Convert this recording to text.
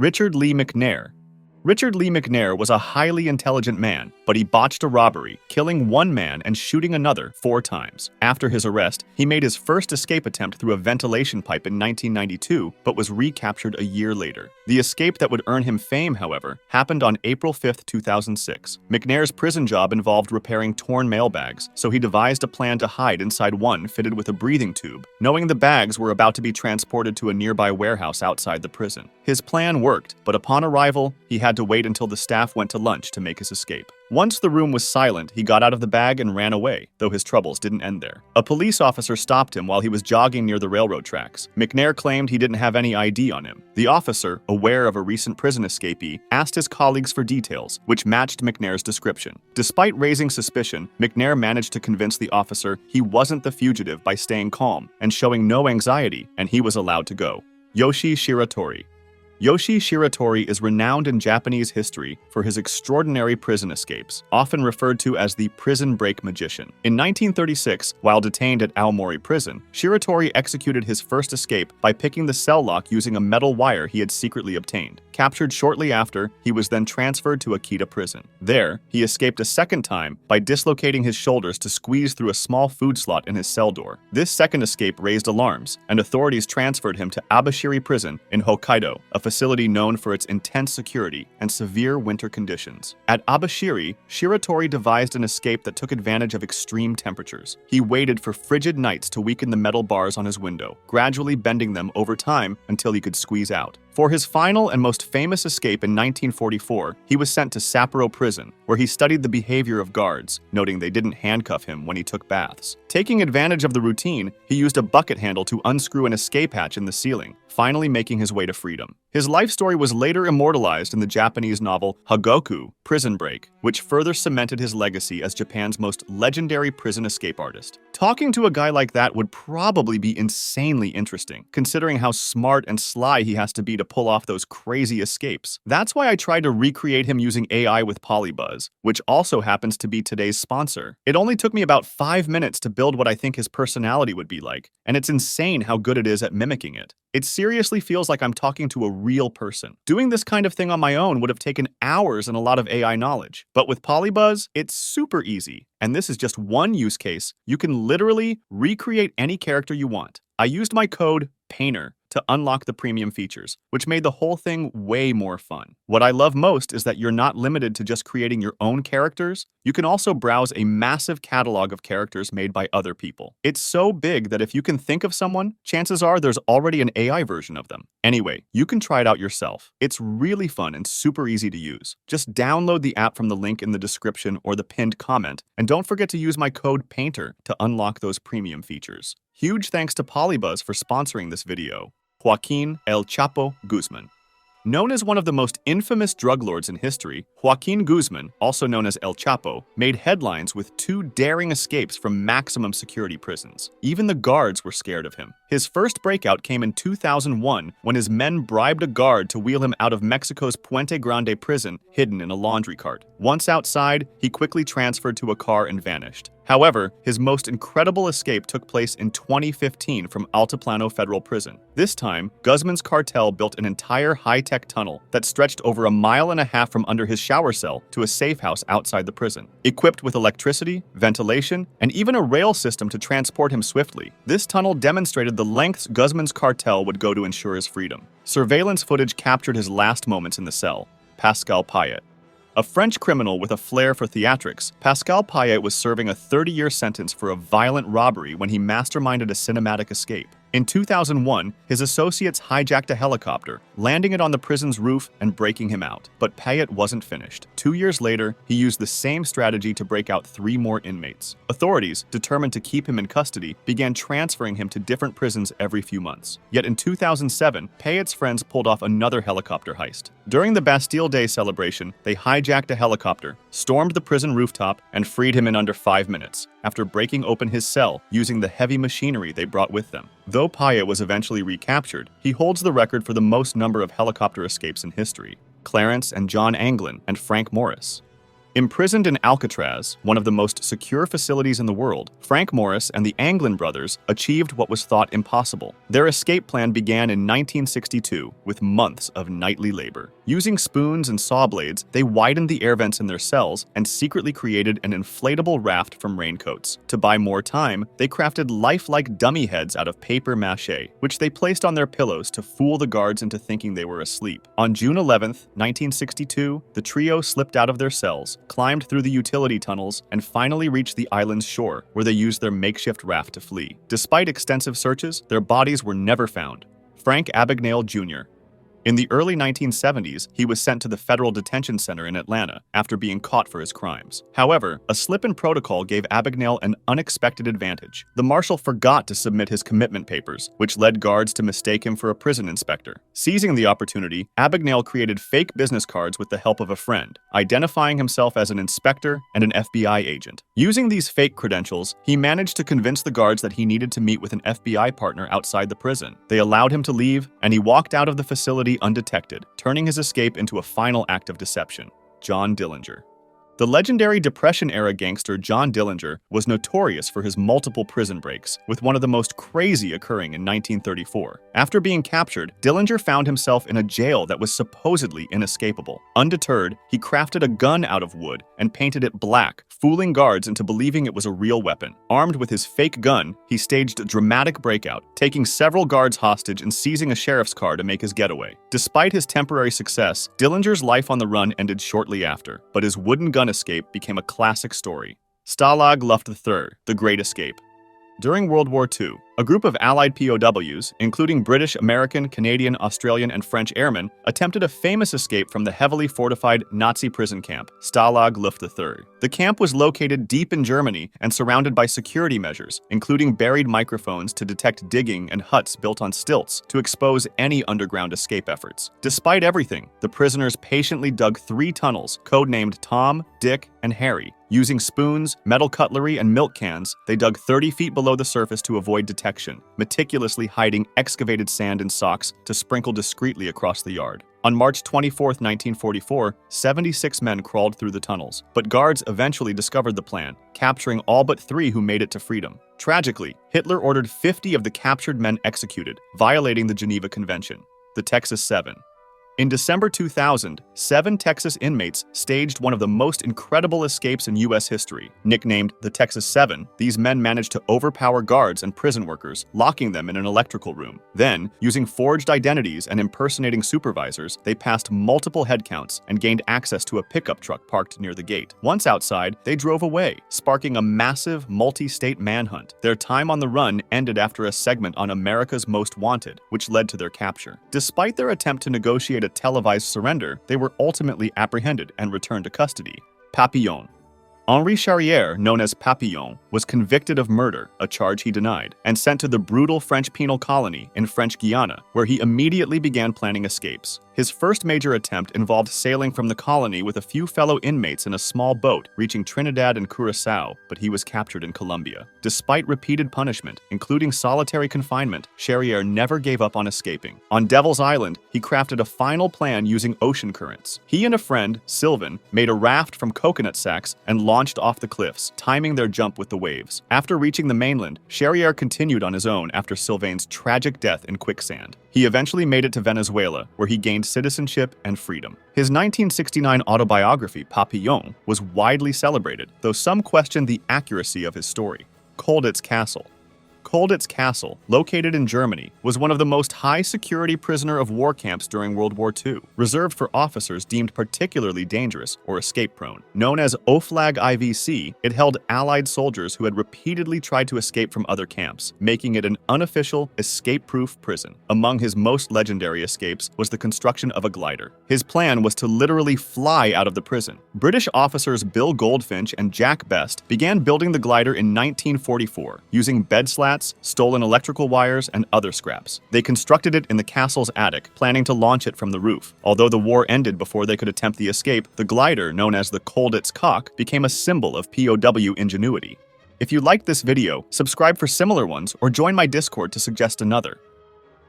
Richard Lee McNair. Richard Lee McNair was a highly intelligent man, but he botched a robbery, killing one man and shooting another 4 times. After his arrest, he made his first escape attempt through a ventilation pipe in 1992, but was recaptured a year later. The escape that would earn him fame, however, happened on April 5, 2006. McNair's prison job involved repairing torn mailbags, so he devised a plan to hide inside one fitted with a breathing tube, knowing the bags were about to be transported to a nearby warehouse outside the prison. His plan worked, but upon arrival, he had to wait until the staff went to lunch to make his escape. Once the room was silent, he got out of the bag and ran away, though his troubles didn't end there. A police officer stopped him while he was jogging near the railroad tracks. McNair claimed he didn't have any ID on him. The officer, aware of a recent prison escapee, asked his colleagues for details, which matched McNair's description. Despite raising suspicion, McNair managed to convince the officer he wasn't the fugitive by staying calm and showing no anxiety, and he was allowed to go. Yoshie Shiratori. Yoshie Shiratori is renowned in Japanese history for his extraordinary prison escapes, often referred to as the prison break magician. In 1936, while detained at Aomori Prison, Shiratori executed his first escape by picking the cell lock using a metal wire he had secretly obtained. Captured shortly after, he was then transferred to Akita Prison. There, he escaped a second time by dislocating his shoulders to squeeze through a small food slot in his cell door. This second escape raised alarms, and authorities transferred him to Abashiri Prison in Hokkaido, a facility known for its intense security and severe winter conditions. At Abashiri, Shiratori devised an escape that took advantage of extreme temperatures. He waited for frigid nights to weaken the metal bars on his window, gradually bending them over time until he could squeeze out. For his final and most famous escape in 1944, he was sent to Sapporo Prison, where he studied the behavior of guards, noting they didn't handcuff him when he took baths. Taking advantage of the routine, he used a bucket handle to unscrew an escape hatch in the ceiling, finally making his way to freedom. His life story was later immortalized in the Japanese novel Hagoku, Prison Break, which further cemented his legacy as Japan's most legendary prison escape artist. Talking to a guy like that would probably be insanely interesting, considering how smart and sly he has to be to pull off those crazy escapes. That's why I tried to recreate him using AI with PolyBuzz, which also happens to be today's sponsor. It only took me about 5 minutes to build what I think his personality would be like, and it's insane how good it is at mimicking it. It seriously feels like I'm talking to a real person. Doing this kind of thing on my own would have taken hours and a lot of AI knowledge. But with PolyBuzz, it's super easy. And this is just one use case. You can literally recreate any character you want. I used my code PAINTER to unlock the premium features, which made the whole thing way more fun. What I love most is that you're not limited to just creating your own characters. You can also browse a massive catalog of characters made by other people. It's so big that if you can think of someone, chances are there's already an AI version of them. Anyway, you can try it out yourself. It's really fun and super easy to use. Just download the app from the link in the description or the pinned comment, and don't forget to use my code PAINTER to unlock those premium features. Huge thanks to PolyBuzz for sponsoring this video. Joaquín El Chapo Guzmán. Known as one of the most infamous drug lords in history, Joaquín Guzmán, also known as El Chapo, made headlines with 2 daring escapes from maximum security prisons. Even the guards were scared of him. His first breakout came in 2001 when his men bribed a guard to wheel him out of Mexico's Puente Grande prison, hidden in a laundry cart. Once outside, he quickly transferred to a car and vanished. However, his most incredible escape took place in 2015 from Altiplano Federal Prison. This time, Guzmán's cartel built an entire high-tech tunnel that stretched over 1.5 miles from under his shower cell to a safe house outside the prison. Equipped with electricity, ventilation, and even a rail system to transport him swiftly, this tunnel demonstrated the lengths Guzmán's cartel would go to ensure his freedom. Surveillance footage captured his last moments in the cell. Pascal Payet. A French criminal with a flair for theatrics, Pascal Payet was serving a 30-year sentence for a violent robbery when he masterminded a cinematic escape. In 2001, his associates hijacked a helicopter, landing it on the prison's roof and breaking him out. But Payet wasn't finished. 2 years later, he used the same strategy to break out 3 more inmates. Authorities, determined to keep him in custody, began transferring him to different prisons every few months. Yet in 2007, Payet's friends pulled off another helicopter heist. During the Bastille Day celebration, they hijacked a helicopter, stormed the prison rooftop, and freed him in under 5 minutes, after breaking open his cell using the heavy machinery they brought with them. Though Payet was eventually recaptured, he holds the record for the most number of helicopter escapes in history. Clarence and John Anglin and Frank Morris. Imprisoned in Alcatraz, one of the most secure facilities in the world, Frank Morris and the Anglin brothers achieved what was thought impossible. Their escape plan began in 1962 with months of nightly labor. Using spoons and saw blades, they widened the air vents in their cells and secretly created an inflatable raft from raincoats. To buy more time, they crafted lifelike dummy heads out of paper mache, which they placed on their pillows to fool the guards into thinking they were asleep. On June 11, 1962, the trio slipped out of their cells, climbed through the utility tunnels, and finally reached the island's shore, where they used their makeshift raft to flee. Despite extensive searches, their bodies were never found. Frank Abagnale Jr. In the early 1970s, he was sent to the Federal Detention Center in Atlanta after being caught for his crimes. However, a slip in protocol gave Abagnale an unexpected advantage. The marshal forgot to submit his commitment papers, which led guards to mistake him for a prison inspector. Seizing the opportunity, Abagnale created fake business cards with the help of a friend, identifying himself as an inspector and an FBI agent. Using these fake credentials, he managed to convince the guards that he needed to meet with an FBI partner outside the prison. They allowed him to leave, and he walked out of the facility undetected, turning his escape into a final act of deception. John Dillinger. The legendary Depression-era gangster John Dillinger was notorious for his multiple prison breaks, with one of the most crazy occurring in 1934. After being captured, Dillinger found himself in a jail that was supposedly inescapable. Undeterred, he crafted a gun out of wood and painted it black, fooling guards into believing it was a real weapon. Armed with his fake gun, he staged a dramatic breakout, taking several guards hostage and seizing a sheriff's car to make his getaway. Despite his temporary success, Dillinger's life on the run ended shortly after, but his wooden gun escape became a classic story. Stalag Luft III, The Great Escape. During World War II, a group of Allied POWs, including British, American, Canadian, Australian, and French airmen, attempted a famous escape from the heavily fortified Nazi prison camp, Stalag Luft III. The camp was located deep in Germany and surrounded by security measures, including buried microphones to detect digging and huts built on stilts to expose any underground escape efforts. Despite everything, the prisoners patiently dug 3 tunnels, codenamed Tom, Dick, and Harry. Using spoons, metal cutlery, and milk cans, they dug 30 feet below the surface to avoid detection, meticulously hiding excavated sand and socks to sprinkle discreetly across the yard. On March 24, 1944, 76 men crawled through the tunnels, but guards eventually discovered the plan, capturing all but 3 who made it to freedom. Tragically, Hitler ordered 50 of the captured men executed, violating the Geneva Convention. The Texas 7. In December 2000, 7 Texas inmates staged one of the most incredible escapes in U.S. history. Nicknamed the Texas 7, these men managed to overpower guards and prison workers, locking them in an electrical room. Then, using forged identities and impersonating supervisors, they passed multiple head counts and gained access to a pickup truck parked near the gate. Once outside, they drove away, sparking a massive multi-state manhunt. Their time on the run ended after a segment on America's Most Wanted, which led to their capture. Despite their attempt to negotiate a televised surrender, they were ultimately apprehended and returned to custody. Papillon. Henri Charrière, known as Papillon, was convicted of murder, a charge he denied, and sent to the brutal French penal colony in French Guiana, where he immediately began planning escapes. His first major attempt involved sailing from the colony with a few fellow inmates in a small boat, reaching Trinidad and Curaçao, but he was captured in Colombia. Despite repeated punishment, including solitary confinement, Charrière never gave up on escaping. On Devil's Island, he crafted a final plan using ocean currents. He and a friend, Sylvain, made a raft from coconut sacks and launched off the cliffs, timing their jump with the waves. After reaching the mainland, Charrière continued on his own after Sylvain's tragic death in quicksand. He eventually made it to Venezuela, where he gained citizenship and freedom. His 1969 autobiography, Papillon, was widely celebrated, though some questioned the accuracy of his story. Colditz Castle. Colditz Castle, located in Germany, was one of the most high-security prisoner-of-war camps during World War II, reserved for officers deemed particularly dangerous or escape-prone. Known as Oflag IVC, it held Allied soldiers who had repeatedly tried to escape from other camps, making it an unofficial, escape-proof prison. Among his most legendary escapes was the construction of a glider. His plan was to literally fly out of the prison. British officers Bill Goldfinch and Jack Best began building the glider in 1944, using bed slats, stolen electrical wires, and other scraps. They constructed it in the castle's attic, planning to launch it from the roof. Although the war ended before they could attempt the escape, the glider, known as the Colditz Cock, became a symbol of POW ingenuity. If you liked this video, subscribe for similar ones or join my Discord to suggest another.